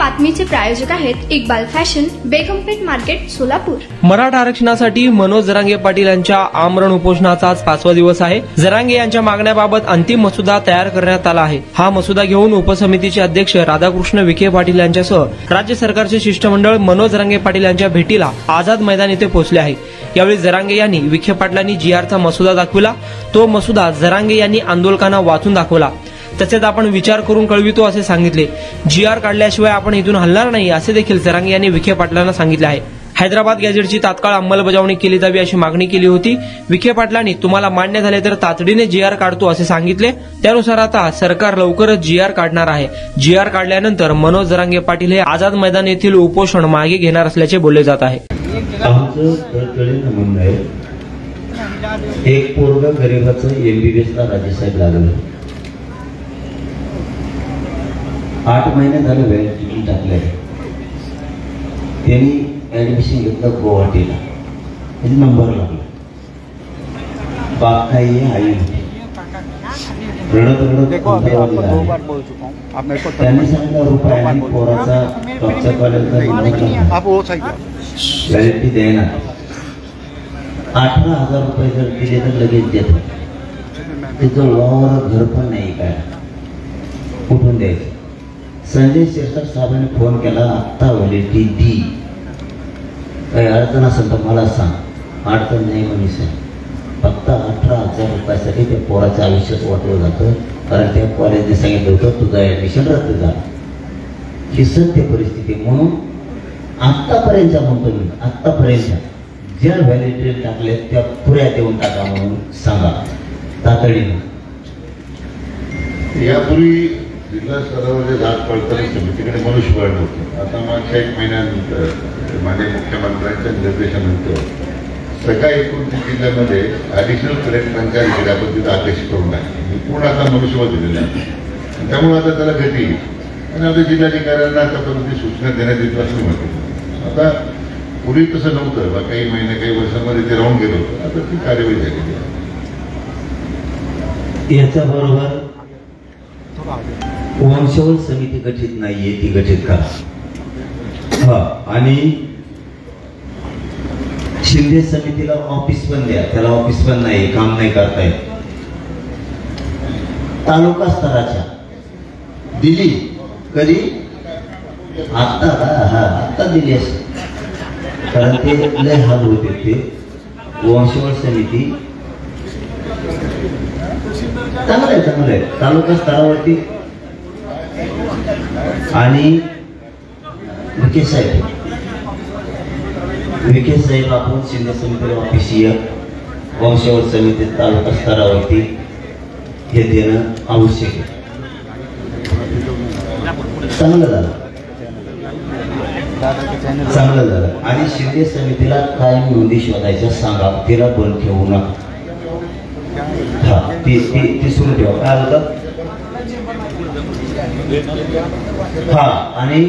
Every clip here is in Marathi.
बातमीचे प्रायोजक आहेत इक्बाल फॅशन, बेगमपेठ मार्केट, सोलापूर। मराठा आरक्षणासाठी मनोज जरांगे पाटील यांच्या आमरण उपोषणाचा आज 5वा दिवस आहे। जरांगे यांच्या मागण्याबाबत अंतिम मसुदा तयार करण्यात आला आहे। हा मसुदा घेऊन उपसमितीचे अध्यक्ष राधाकृष्ण विखे पाटील यांच्यासह राज्य सरकारचे शिष्टमंडळ मनोज जरांगे पाटील यांच्या भेटीला आझाद मैदान येथे पोहोचले आहे। यावेळी जरांगे यांनी विखे पाटलांनी GRचा मसुदा दाखविला। तो मसुदा जरांगे यांनी आंदोलकांना वाचून दाखवला। तसेच आपण विचार करून कळवितो असे सांगितले। GR काढल्याशिवाय आपण इथून हलणार नाही असे देखील जरांगे यांनी विखे पाटलांना सांगितले आहे। हैदराबाद गॅजेटची तात्काळ अंमलबजावणी केली जावी अशी मागणी केली होती। विखे पाटलांनी तुम्हाला मान्य झाले तर तातडीने GR काढतो असे सांगितले। त्यानुसार आता सरकार लवकरच GR काढणार आहे। GR काढल्यानंतर मनोज जरांगे पाटील हे आझाद मैदान येथील उपोषण मागे घेणार असल्याचे बोलले जात आहे। एक पोरग गरीबाचं MBBS ला राज्यसाहेब लागलं, 8 महिने झाले व्हॅलिडिटी टाकले। त्यांनी ऍडमिशन घेतलं गुवाहाटीला, नंबर लागला। बाप काही आई रडत त्यांनी सांगितलं रुपयाने पोराचा टॉपच्या कॉलेजला व्हॅलिडिटी देणार। 18,000 रुपये जर दिले तर लगेच देतात। तिथं वावर घर पण नाही, काय कुठून द्यायचं। संजय शिरसाट साहेबांनी फोन केला, आत्ता व्हॅलिडिटी दी, काही अडचण असेल तर मला सांग। अडचण नाही म्हणे साहेब, फक्त 18,000 रुपयासाठी त्या पोराचं आयुष्यात वाटलं जातं, कारण त्या कॉलेजने सांगितलं होतं तुझं ऍडमिशन रद्द झालं। ही सत्य परिस्थिती। म्हणून आत्तापर्यंत म्हणतो मी, आत्तापर्यंत ज्या व्हॅलिडिटी टाकले त्या पुऱ्या देऊन टाका म्हणून सांगा तातडीने। यापूर्वी जिल्हा स्तरावर जात पडताळणी समितीकडे मनुष्यबळ नव्हतं। आता मागच्या 1 महिन्यानंतर माननीय मुख्यमंत्र्यांच्या निर्देशानंतर सगळ्या 29 जिल्ह्यामध्ये ॲडिशनल कलेक्टरांच्या क्रीडापद्धतीत आदेश करून आहे, पूर्ण आता मनुष्यबळ दिलेलं आहे। त्यामुळे आता त्याला गती येईल आणि आता जिल्हाधिकाऱ्यांना आता पद्धती सूचना देण्यात येत असं म्हटलं। आता पूर्वी तसं नव्हतं, काही महिने काही वर्षांमध्ये ते राहून गेलं होतं, आता ती कार्यवाही झालेली आहे। याच्या बरोबर वंशवळ समिती गठीत नाहीये, ती गठीत करा। आणि शिंदे समितीला ऑफिस पण द्या, त्याला ऑफिस पण नाही, काम नाही करता येत। तालुका स्तराच्या दिली कधी, आता दिली असेल, कारण ते लय हाल होते। ते वंशवळ समिती चांगलं आहे तालुका स्तरावरती। आणि विखे साहेब आपण शिंदे समितीला ऑफिसीय, वंशवळ समिती तालुका स्तरावरती हे देणं आवश्यक आहे। चांगलं झालं। आणि शिंदे समितीला कायम नोंदी शोधायच्या सांगा, तिला बंद ठेवू नका। ती सुरू ठेवा। काय होतं आणि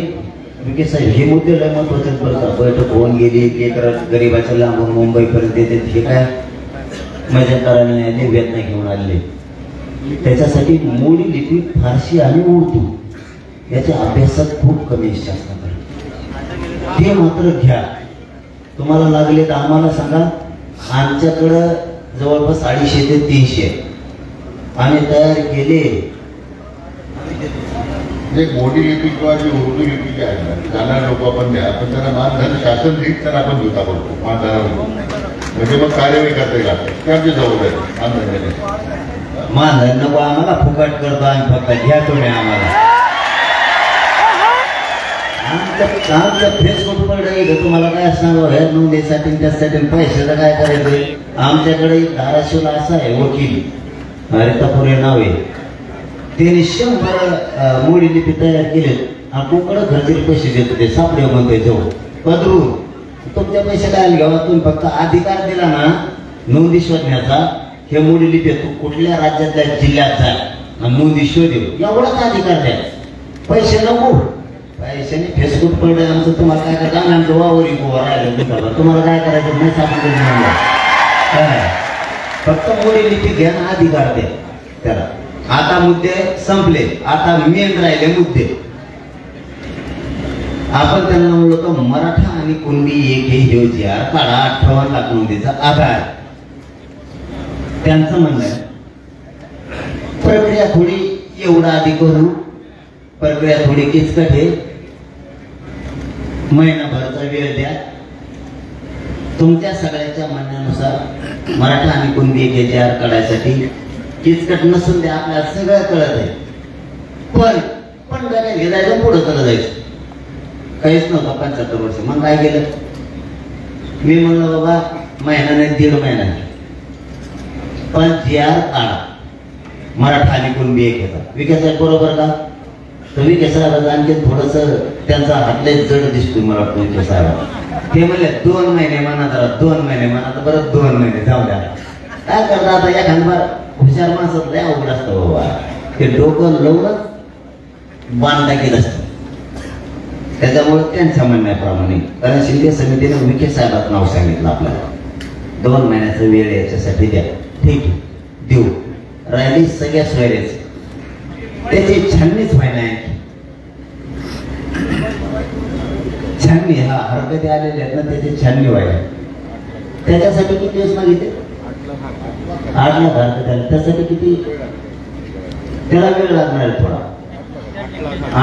विखे साहेब हे मुद्दे लय महत्वाचे बरं का। बैठक होऊन गेली की गरीबाच्या लांबून मुंबईपर्यंत येते, हे काय मजा करायला नाही आले, वेदना घेऊन आले। त्याच्यासाठी मोडी लिपी, फारसी आणि उर्दू याच्या अभ्यासात खूप कमी शास्त्र ते मात्र घ्या। तुम्हाला लागले तर आम्हाला सांगा। आमच्याकडं जवळपास 250 ते 300 आम्ही तयार केले। जे मोडी लिपी किंवा जी उर्दू लिपी जी आहे ना, जाणार लोक आपण द्या, पण त्यांना मानधन शासन देत तर आपण देता पडतो मानधनावर, म्हणजे मग कार्यवाही करता येईल आपल्याला, ते आमची जबाबदारी। मानधन नको आम्हाला, फुकट करतो आणि फक्त घ्या तुम्ही आम्हाला। आमच्या फेसबुक कडे तुम्हाला काय सांगू, हे नोंदीसाठी त्यासाठी पैशाचं काय करायचं। आमच्याकडे धाराशिवला असा आहे वकील, रितापुरे नाव आहे, त्याने 100 मोडी लिपी तयार केले। आपल्याकडे घरचे पैसे देतो, ते सापडे म्हणतोय जवळ पदरून तुमच्या पैसे काय घ्यावा। तुम्ही फक्त अधिकार दिला ना नोंदी शोधण्याचा, हे मोडी लिपी तू कुठल्या राज्यातल्या जिल्ह्यात जा आणि नोंदी शोधेल, एवढाच अधिकार द्या, पैसे नको। पैशाने फेसबुक पडले आमचं, तुम्हाला काय करायचं, आमचं वावरी गोवा राहिलं, तुम्हाला काय करायचं नाही सापडलं, फक्त मोडी लिपी घ्या, अधिकार द्या त्याला। आता मुद्दे संपले, आता मेन राहिले मुद्दे। आपण त्यांना म्हणलो तर मराठा आणि कुणबी एक हे जी आर काढा 58 लाख नोंदीचा आधार. त्यांचं म्हणणं आहे प्रक्रिया थोडी एवढा आधी करू, प्रक्रिया थोडी किचकट आहे, महिनाभरचा वेळ द्या. तुमच्या सगळ्याच्या म्हणण्यानुसार मराठा आणि कुणबी एक जे आर काढायसाठी किचकट नसून द्या, आपल्याला सगळं कळत आहे. पण काय घेजायचं पुढं चालत जायचं काहीच नव्हतं 75 वर्ष. मग काय केलं मी म्हणलं बाबा महिना नाही 1.5 महिना पण जी आर काढा मराठा आणि कुणबी एक येतात. विखे साहेब बरोबर का? तर विखे साहेब आणखी थोडस त्यांचा हातले जड दिसतोय मला विखे साहेब. ते म्हणले 2 महिने म्हणा, जरा 2 महिने म्हणा, तर परत 2 महिने जाऊ द्या. काय करता आता या खानबार हुशार माणसात लय अवघड असतं बाबा. ते डोकं लवणच बांध टाकीत असतं. त्याच्यामुळे त्यांच्या म्हणण्याप्रमाणे कारण शिंदे समितीने विखे साहेबात नाव सांगितलं आपल्याला 2 महिन्याचा वेळ याच्यासाठी द्या. ठीक आहे देऊ. राहिली सगळ्या सोयरेच त्याची छाननीच व्हायला आहे. छाननी हा हरकती आलेले आहेत ना त्याची छाननी व्हायला. त्याच्यासाठी किती दिवस मागितले? 8 लाख हरकत आले. त्यासाठी किती त्याला वेळ लागणार आहे थोडा.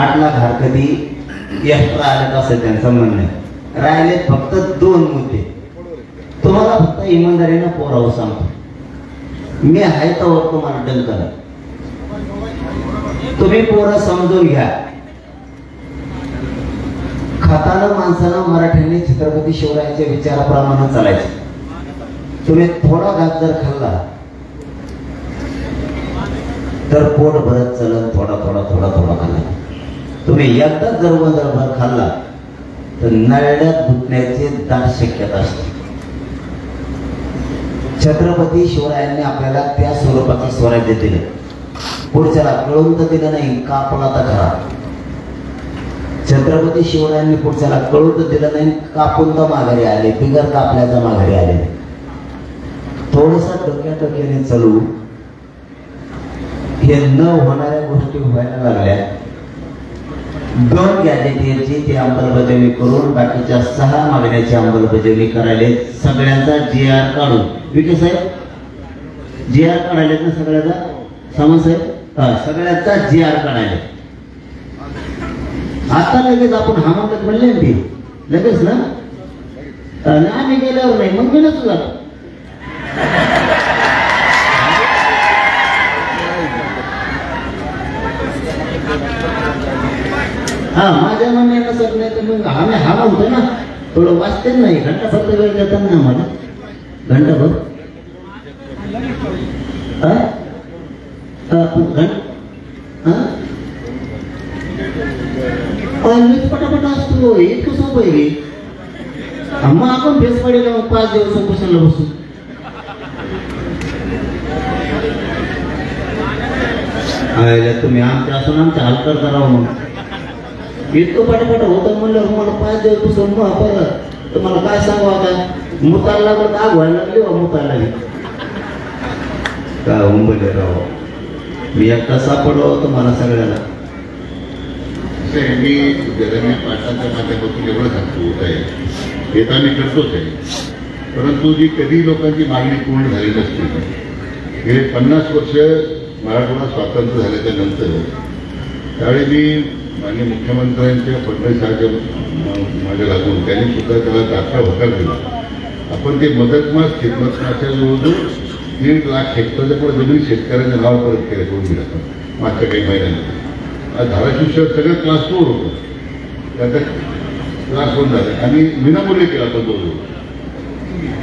8 लाख हरकती एक्स्ट्रा आले असं त्यांचं म्हणणं आहे. राहिले फक्त 2 मुद्दे. तुम्हाला फक्त इमानदारीनं पोरावं सांगतो. मी आहे तर तुम्हाला डन करा. तुम्ही पोरं समजून घ्या. खाताना माणसानं मराठ्यांनी छत्रपती शिवरायांच्या विचाराप्रमाणे चालायचं. तुम्ही थोडा घात जर खाल्ला तर पोट भरत चलत थोडा थोडा थोडा थोडा खाल्ला. तुम्ही एकदाच जर भर खाल्ला तर नळ्यात घुटण्याची दाट शक्यता असते. छत्रपती शिवरायांनी आपल्याला त्या स्वरूपाचं स्वराज्य दिलं. पुढच्याला कळून तर दिलं नाही, कापला तर खरा. छत्रपती शिवरायांनी पुढच्याला कळून तर दिलं नाही, कापून तर माघारी आले, बिगर कापल्याचा माघारी आले. थोडस डोक्याने चालू हे न होणाऱ्या गोष्टी व्हायला लागल्या. 2 गॅजेटियरची ती अंमलबजावणी करून बाकीच्या 6 मागण्याची अंमलबजावणी करायला सगळ्यांचा जी आर काढून. विखे साहेब जी आर काढायला ना सगळ्याचा सामान साहेब सगळ्यांचा जी आर काढायला. आता लगेच आपण हा म्हणत म्हणले ना ते लगेच ना आम्ही गेल्यावर नाही मग मी नसतो जातो. हा माझ्या म्हणण्यानं सर नाही तर मग आम्ही हा म्हणतो ना थोडं वाचते नाही. घंटा फक्त वेळ देतात ना आम्हाला घंटाभर. पटापट असतो इतकं सोपं आहे. मग आपण भेस पडेल 5 दिवस उपोषणाला बसू. तुम्ही आमच्या असून आमच्या हलकर करावं मग इतकं पटापट होतं म्हणलं मला 5 दिवस बसून मग परत तुम्हाला काय सांगू आता मुताला लागलं आग व्हायला लागली मुताला लागली काय उंबले राव. मी एकटा सापडलो तुम्हाला सगळ्याला. मी जगन्य पाठांच्या माध्यमातून एवढं सांगतो होत आहे हे तर आम्ही करतोच आहे. परंतु जी कधी लोकांची मागणी पूर्ण झाली नसते. गेले 50 वर्ष मराठवाडा स्वातंत्र्य झाल्याच्या नंतर त्यावेळी मी माननीय मुख्यमंत्र्यांच्या फडणवीसांच्या मागे लागून त्यांनी सुद्धा त्याला दाखला होकार दिला. आपण ते मदतमास शेतमतमाच्या जवळजवळ 1.5 लाख हेक्टरच्या पुढे जमीन शेतकऱ्यांचं नाव परत केलं करून दिलं मागच्या काही महिन्यांमध्ये. आज धाराशिव शहर सगळं क्लास 4 होतं त्याचा क्लास 1 झालं आणि विनामूल्य केला तो जवळजवळ.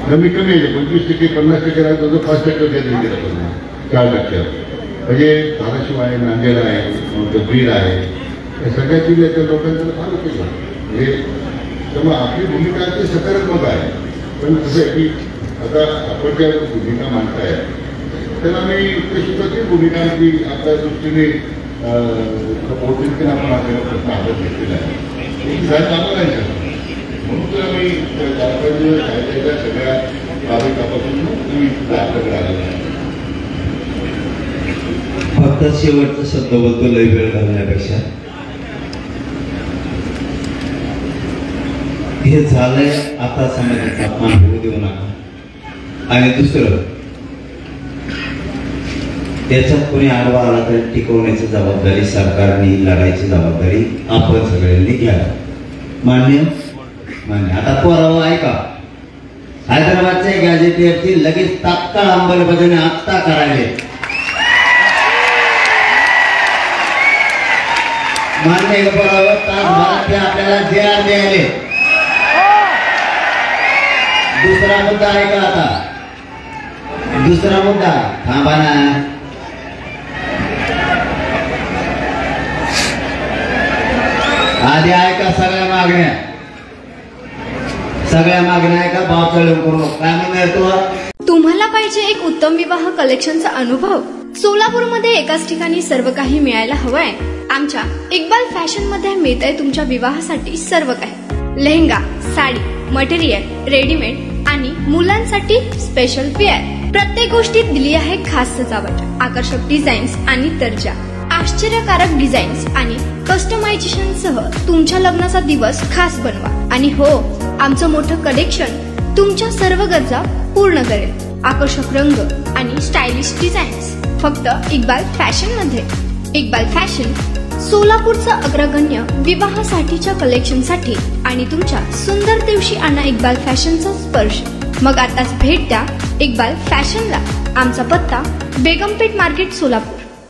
कमी आहे 25% 50% राहतो जो 5% गॅदरिंग केला पाहिजे 4%. म्हणजे धाराशिव आहे नांदेड आहे बीड आहे या सगळ्या जिल्ह्याच्या लोकांचं फार उपयोग झाला. म्हणजे त्यामुळे आपली भूमिका ती सकारात्मक आहे. पण कसं आहे की आता आपण ज्या भूमिका मांडताय त्याला मी ते सुद्धा ती भूमिका की आपल्या दृष्टीने आपण आपल्याला प्रश्न हातात घेतलेला आहे चांगला आहे. म्हणून तर आम्ही कायद्याच्या सगळ्या बाबीपासून तुम्ही आपल्याकडे आलेला आहे. फक्त शेवटचा शब्द बोलतो लय वेळ घालण्यापेक्षा हे झालंय, आता समाजाचा अपमान होऊ देऊ नका. आणि दुसरं, त्याच्यात कोणी आडवा आला तर टिकवण्याची जबाबदारी सरकारने, लढायची जबाबदारी आपण सगळ्यांनी घ्यावी. मान्य मान्य. आता पुरावा ऐका. हैदराबादच्या गॅजेटियरची लगेच तात्काळ अंमलबजावणी आत्ता करावी. मान्य पुरावा तासभरात ते आपल्याला जे मिळाले. दुसरा मुद्दा ऐका. आता दुसरा मुद्दा, थांबा ना. आधी ऐका सगळ्या मागण्या ऐका. भाव चढवून करू. काय म्हणतो? तुम्हाला पाहिजे एक उत्तम विवाह कलेक्शनचा अनुभव? सोलापूरमध्ये एकाच ठिकाणी सर्व काही मिळायला हवंय. आमच्या इक्बाल फॅशन मध्ये मिळतंय तुमच्या विवाहासाठी सर्व काही. लेहंगा, साडी, मटेरियल, रेडीमेड आणि मुलांसाठी स्पेशल वेअर. प्रत्येक गोष्टीत दिली आहे खास सजावट, आकर्षक डिझाईन्स आणि दर्जा, आश्चर्यकारक डिझाईन्स आणि कस्टमायझेशन सह तुमच्या लग्नाचा दिवस खास बनवा. आणि हो, आमचं मोठं कलेक्शन तुमच्या सर्व गरजा पूर्ण करेल. आकर्षक रंग आणि स्टायलिश डिझाईन्स फक्त इक्बाल फॅशन मध्ये. इक्बाल फॅशन सोलापूरचा अग्रगण्य विवाहासाठीच्या कलेक्शनसाठी आणि तुमच्या सुंदर दिवशी आणा इक्बाल फॅशनचा स्पर्श. मग आताच भेट द्या इक्बाल फॅशनला. आमचा पत्ता बेगमपेठ मार्केट, सोलापूर.